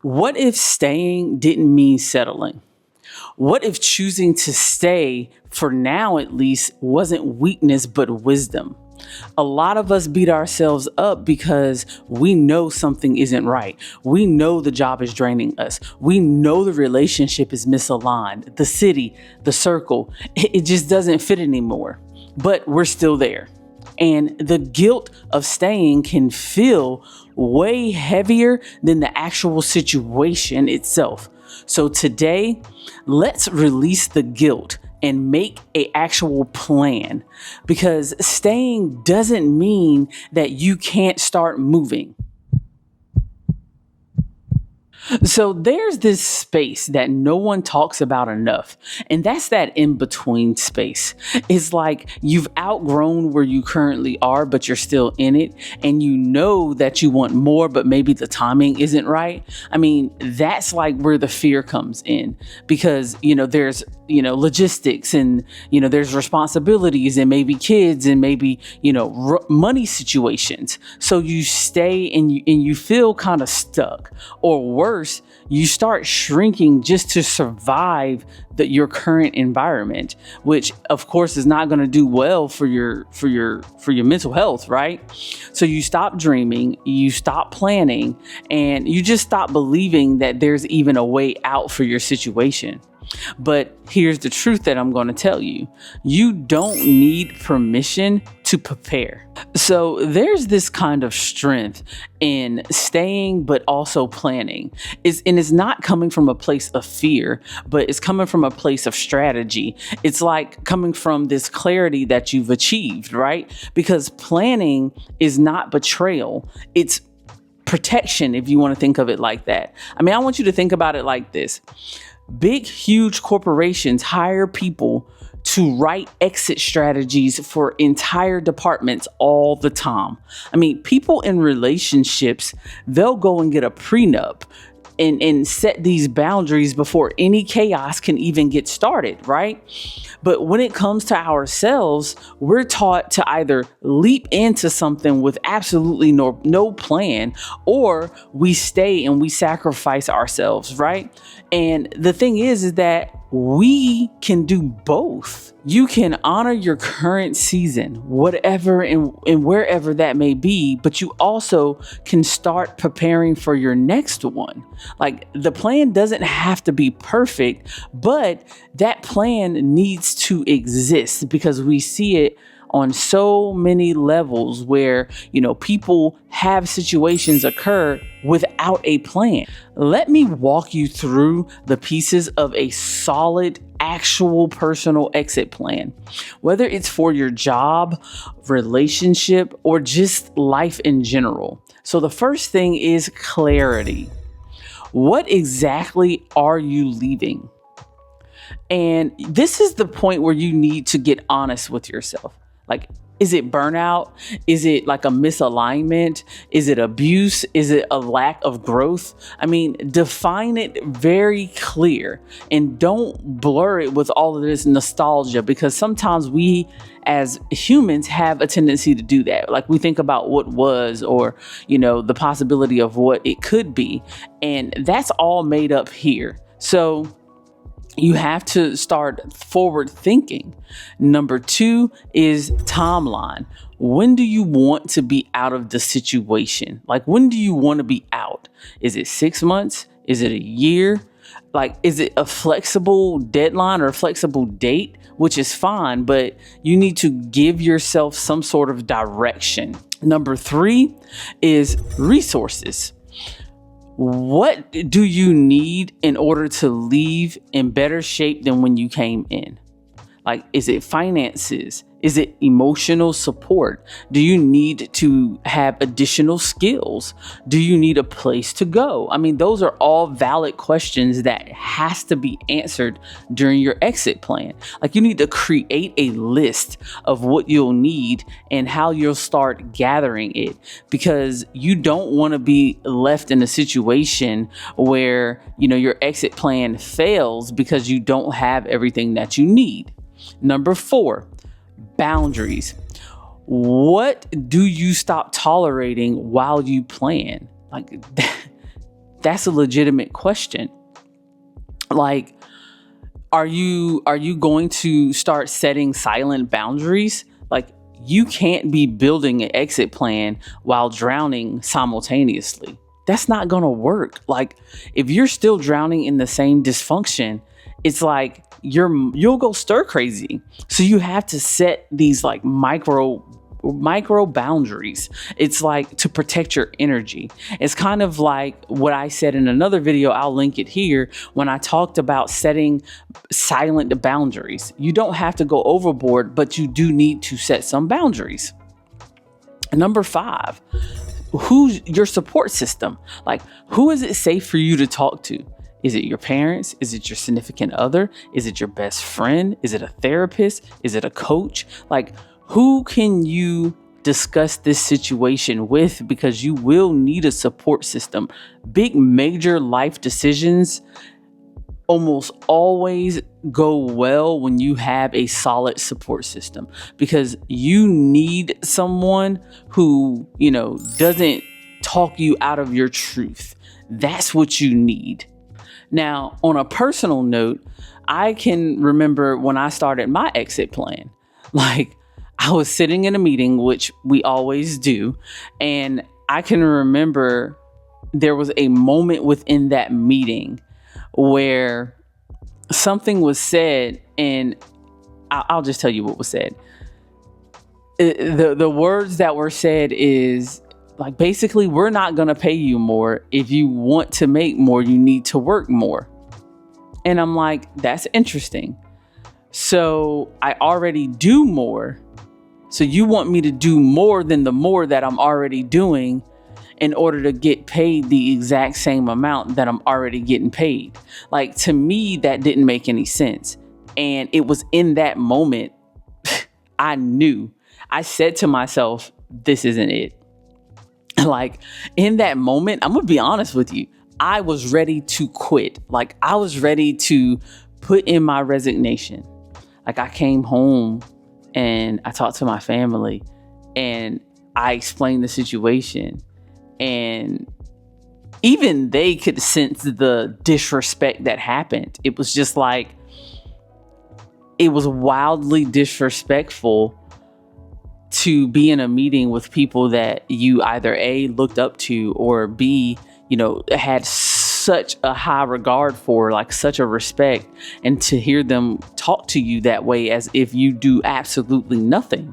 What if staying didn't mean settling? What if choosing to stay, for now at least, wasn't weakness but wisdom? A lot of us beat ourselves up because we know something isn't right. We know the job is draining us. We know the relationship is misaligned. The city, the circle, it just doesn't fit anymore. But we're still there. And the guilt of staying can feel way heavier than the actual situation itself. So today, let's release the guilt and make a actual plan, because staying doesn't mean that you can't start moving. So there's this space that no one talks about enough, and that's that in between space. It's like you've outgrown where you currently are, but you're still in it, and you know that you want more, but maybe the timing isn't right. I mean, that's like where the fear comes in, because, there's, logistics, and, there's responsibilities, and maybe kids, and maybe, money situations. So you stay and you feel kind of stuck, or worse, you start shrinking just to survive your current environment, which of course is not going to do well for your mental health, right? So you stop dreaming, you stop planning, and you just stop believing that there's even a way out for your situation. But here's the truth that I'm going to tell you. You don't need permission to prepare. So there's this kind of strength in staying, but also planning. It's not coming from a place of fear, but it's coming from a place of strategy. It's like coming from this clarity that you've achieved, right? Because planning is not betrayal. It's protection, if you want to think of it like that. I mean, I want you to think about it like this. Big, huge corporations hire people to write exit strategies for entire departments all the time. I mean, people in relationships, they'll go and get a prenup and set these boundaries before any chaos can even get started, right? But when it comes to ourselves, we're taught to either leap into something with absolutely no plan, or we stay and we sacrifice ourselves, right? And the thing is that we can do both. You can honor your current season, whatever and wherever that may be, but you also can start preparing for your next one. Like, the plan doesn't have to be perfect, but that plan needs to exist, because we see it on so many levels where, people have situations occur without a plan. Let me walk you through the pieces of a solid, actual personal exit plan, whether it's for your job, relationship, or just life in general. So the first thing is clarity. What exactly are you leaving? And this is the point where you need to get honest with yourself. Like, is it burnout? Is it like a misalignment? Is it abuse? Is it a lack of growth? I mean, define it very clear and don't blur it with all of this nostalgia, because sometimes we as humans have a tendency to do that. Like, we think about what was, or, the possibility of what it could be. And that's all made up here. So you have to start forward thinking. Number 2 is timeline. When do you want to be out of the situation? Like, when do you want to be out? Is it 6 months? Is it a year? Like, is it a flexible deadline or a flexible date? Which is fine, but you need to give yourself some sort of direction. Number 3 is resources. What do you need in order to leave in better shape than when you came in? Like, is it finances? Is it emotional support? Do you need to have additional skills? Do you need a place to go? I mean, those are all valid questions that has to be answered during your exit plan. Like, you need to create a list of what you'll need and how you'll start gathering it, because you don't want to be left in a situation where, your exit plan fails because you don't have everything that you need. Number 4, boundaries. What do you stop tolerating while you plan? Like, That's a legitimate question. Like, are you going to start setting silent boundaries? Like, you can't be building an exit plan while drowning simultaneously. That's not going to work. Like, if you're still drowning in the same dysfunction, it's like you'll go stir crazy. So you have to set these like micro boundaries. It's like to protect your energy. It's kind of like what I said in another video. I'll link it here when I talked about setting silent boundaries. You don't have to go overboard, but you do need to set some boundaries. Number 5, who's your support system? Like, who is it safe for you to talk to? Is it your parents? Is it your significant other? Is it your best friend? Is it a therapist? Is it a coach? Like, who can you discuss this situation with? Because you will need a support system. Big major life decisions almost always go well when you have a solid support system, because you need someone who, doesn't talk you out of your truth. That's what you need. Now, on a personal note, I can remember when I started my exit plan. Like, I was sitting in a meeting, which we always do, and I can remember there was a moment within that meeting where something was said, and I'll just tell you what was said. The words that were said is like, basically, we're not going to pay you more. If you want to make more, you need to work more. And I'm like, that's interesting. So I already do more. So you want me to do more than the more that I'm already doing in order to get paid the exact same amount that I'm already getting paid? Like, to me, that didn't make any sense. And it was in that moment, I knew. I said to myself, this isn't it. Like, in that moment, I'm going to be honest with you, I was ready to quit. Like, I was ready to put in my resignation. Like, I came home and I talked to my family and I explained the situation. And even they could sense the disrespect that happened. It was just like, it was wildly disrespectful to be in a meeting with people that you either A, looked up to, or B, had such a high regard for, like such a respect, and to hear them talk to you that way as if you do absolutely nothing.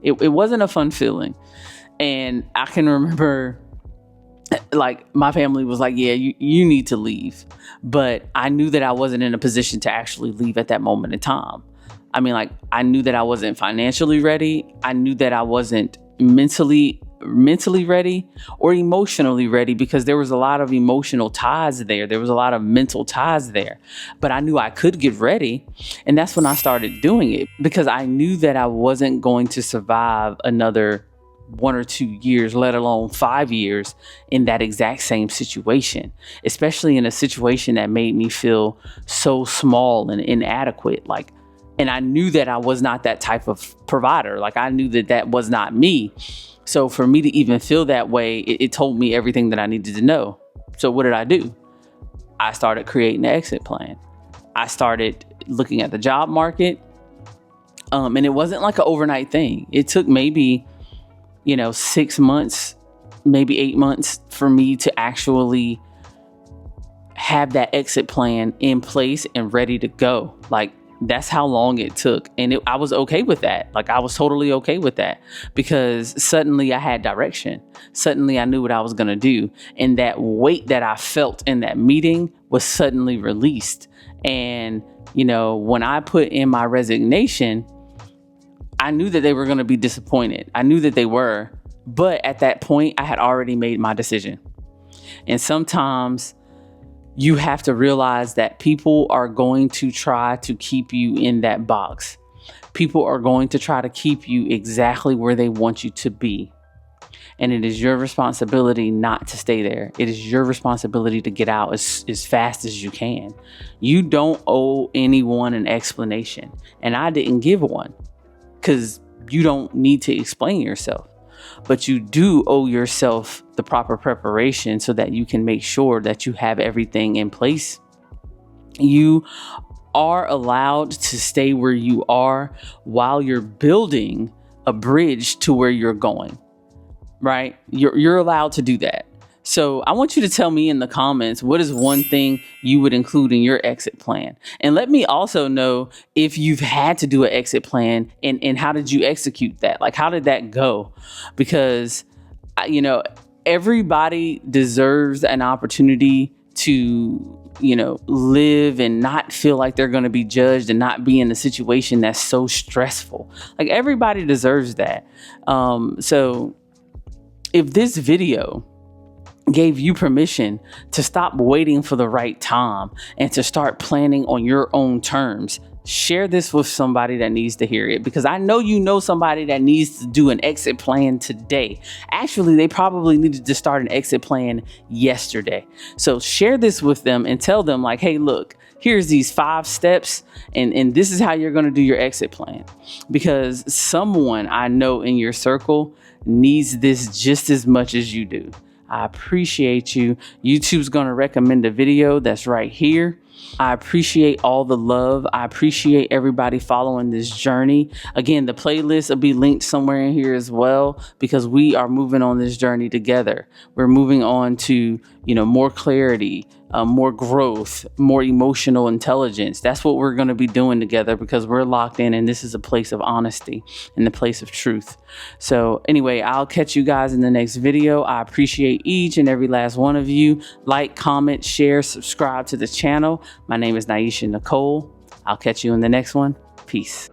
It wasn't a fun feeling. And I can remember, like, my family was like, yeah, you need to leave. But I knew that I wasn't in a position to actually leave at that moment in time. I mean, like, I knew that I wasn't financially ready. I knew that I wasn't mentally ready or emotionally ready, because there was a lot of emotional ties there. There was a lot of mental ties there. But I knew I could get ready. And that's when I started doing it, because I knew that I wasn't going to survive another 1 or 2 years, let alone 5 years, in that exact same situation, especially in a situation that made me feel so small and inadequate. Like, and I knew that I was not that type of provider. Like, I knew that that was not me. So for me to even feel that way, it told me everything that I needed to know. So what did I do? I started creating an exit plan. I started looking at the job market. And it wasn't like an overnight thing. It took maybe 6 months, maybe 8 months for me to actually have that exit plan in place and ready to go. Like, that's how long it took. And I was okay with that. Like, I was totally okay with that, because suddenly I had direction. Suddenly I knew what I was going to do. And that weight that I felt in that meeting was suddenly released. And, when I put in my resignation, I knew that they were going to be disappointed. I knew that they were. But at that point, I had already made my decision. And sometimes you have to realize that people are going to try to keep you in that box. People are going to try to keep you exactly where they want you to be. And it is your responsibility not to stay there. It is your responsibility to get out as fast as you can. You don't owe anyone an explanation. And I didn't give one, because you don't need to explain yourself. but you do owe yourself the proper preparation so that you can make sure that you have everything in place. You are allowed to stay where you are while you're building a bridge to where you're going, right? You're allowed to do that. So I want you to tell me in the comments, what is one thing you would include in your exit plan? And let me also know if you've had to do an exit plan and how did you execute that? Like, how did that go? Because, everybody deserves an opportunity to, live and not feel like they're going to be judged and not be in a situation that's so stressful. Like, everybody deserves that. So if this video gave you permission to stop waiting for the right time and to start planning on your own terms, share this with somebody that needs to hear it, because I know you know somebody that needs to do an exit plan today. Actually, they probably needed to start an exit plan yesterday. So share this with them and tell them, like, hey, look, here's these 5 steps and this is how you're going to do your exit plan, because someone I know in your circle needs this just as much as you do. I appreciate you. YouTube's going to recommend a video that's right here. I appreciate all the love. I appreciate everybody following this journey. Again, the playlist will be linked somewhere in here as well, because we are moving on this journey together. We're moving on to, more clarity, more growth, more emotional intelligence. That's what we're going to be doing together, because we're locked in and this is a place of honesty and the place of truth. So anyway, I'll catch you guys in the next video. I appreciate each and every last one of you. Like, comment, share, subscribe to the channel. My name is Naisha Nicole. I'll catch you in the next one. Peace.